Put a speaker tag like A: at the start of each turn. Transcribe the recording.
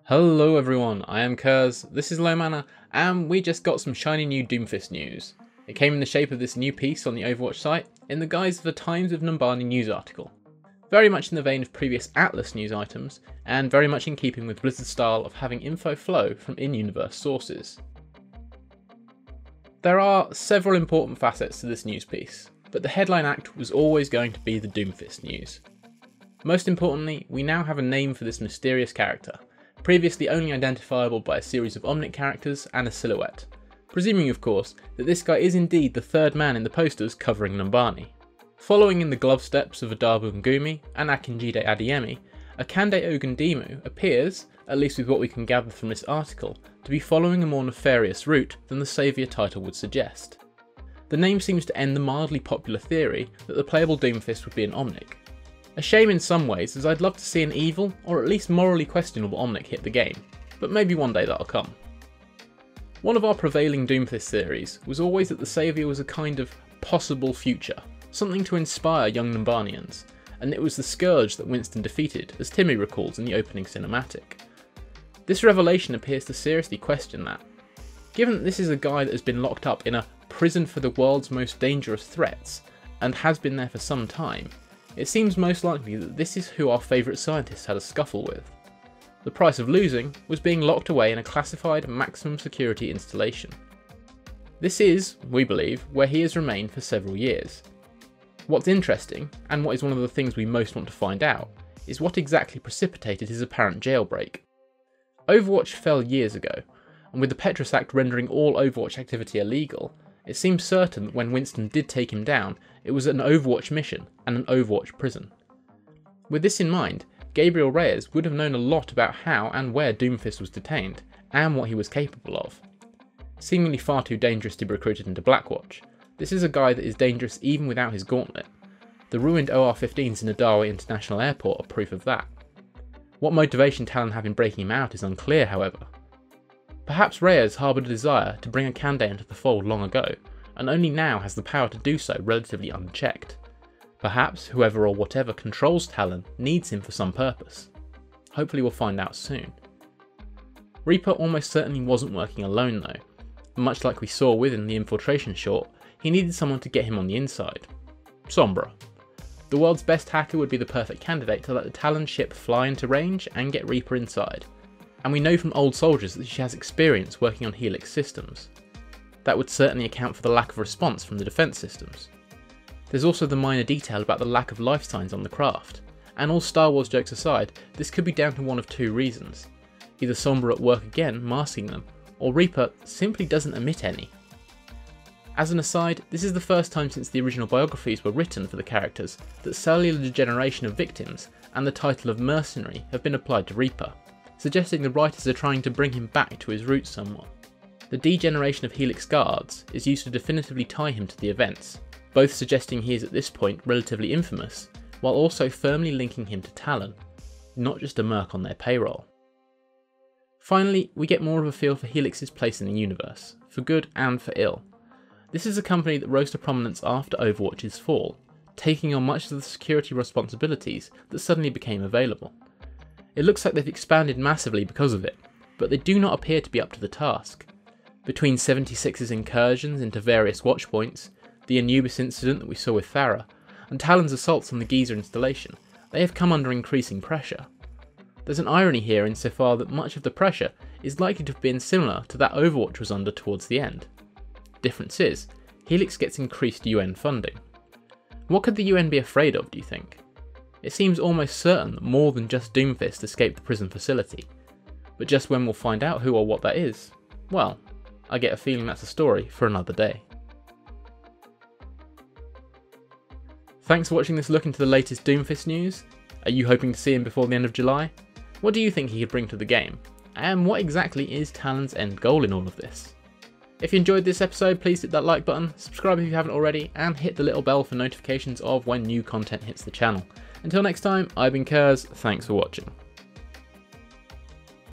A: Hello everyone, I am Kurz, this is Low Mana, and we just got some shiny new Doomfist news. It came in the shape of this new piece on the Overwatch site, in the guise of a Times of Numbani news article. Very much in the vein of previous Atlas news items, and very much in keeping with Blizzard's style of having info flow from in-universe sources. There are several important facets to this news piece, but the headline act was always going to be the Doomfist news. Most importantly, we now have a name for this mysterious character, previously only identifiable by a series of Omnic characters and a silhouette, presuming of course that this guy is indeed the third man in the posters covering Numbani. Following in the glove steps of Adawe International and Akande Ogundimu, Akande Ogundimu appears, at least with what we can gather from this article, to be following a more nefarious route than the saviour title would suggest. The name seems to end the mildly popular theory that the playable Doomfist would be an Omnic. A shame in some ways, as I'd love to see an evil, or at least morally questionable Omnic hit the game, but maybe one day that'll come. One of our prevailing Doomfist theories was always that the saviour was a kind of possible future, something to inspire young Numbanians, and it was the Scourge that Winston defeated, as Timmy recalls in the opening cinematic. This revelation appears to seriously question that. Given that this is a guy that has been locked up in a prison for the world's most dangerous threats, and has been there for some time, it seems most likely that this is who our favourite scientist had a scuffle with. The price of losing was being locked away in a classified maximum security installation. This is, we believe, where he has remained for several years. What's interesting, and what is one of the things we most want to find out, is what exactly precipitated his apparent jailbreak. Overwatch fell years ago, and with the Petrus Act rendering all Overwatch activity illegal, it seems certain that when Winston did take him down, it was an Overwatch mission and an Overwatch prison. With this in mind, Gabriel Reyes would have known a lot about how and where Doomfist was detained, and what he was capable of. Seemingly far too dangerous to be recruited into Blackwatch, this is a guy that is dangerous even without his gauntlet. The ruined OR-15s in Adawe International Airport are proof of that. What motivation Talon have in breaking him out is unclear, however. Perhaps Reyes harboured a desire to bring Akande into the fold long ago, and only now has the power to do so relatively unchecked. Perhaps whoever or whatever controls Talon needs him for some purpose. Hopefully we'll find out soon. Reaper almost certainly wasn't working alone though. Much like we saw within the infiltration short, he needed someone to get him on the inside. Sombra. The world's best hacker would be the perfect candidate to let the Talon ship fly into range and get Reaper inside. And we know from old soldiers that she has experience working on Helix systems. That would certainly account for the lack of response from the defence systems. There's also the minor detail about the lack of life signs on the craft, and all Star Wars jokes aside, this could be down to one of two reasons. Either Sombra at work again masking them, or Reaper simply doesn't emit any. As an aside, this is the first time since the original biographies were written for the characters that cellular degeneration of victims and the title of mercenary have been applied to Reaper, suggesting the writers are trying to bring him back to his roots somewhat. The degeneration of Helix guards is used to definitively tie him to the events, both suggesting he is at this point relatively infamous, while also firmly linking him to Talon, not just a merc on their payroll. Finally, we get more of a feel for Helix's place in the universe, for good and for ill. This is a company that rose to prominence after Overwatch's fall, taking on much of the security responsibilities that suddenly became available. It looks like they've expanded massively because of it, but they do not appear to be up to the task. Between 76's incursions into various watchpoints, the Anubis incident that we saw with Thara, and Talon's assaults on the Giza installation, they have come under increasing pressure. There's an irony here insofar that much of the pressure is likely to have been similar to that Overwatch was under towards the end. Difference is, Helix gets increased UN funding. What could the UN be afraid of, do you think? It seems almost certain that more than just Doomfist escaped the prison facility, but just when we'll find out who or what that is, well, I get a feeling that's a story for another day. Thanks for watching this look into the latest Doomfist news. Are you hoping to see him before the end of July? What do you think he could bring to the game? And what exactly is Talon's end goal in all of this? If you enjoyed this episode, please hit that like button, subscribe if you haven't already, and hit the little bell for notifications of when new content hits the channel. Until next time, I've been Kurz, thanks for watching.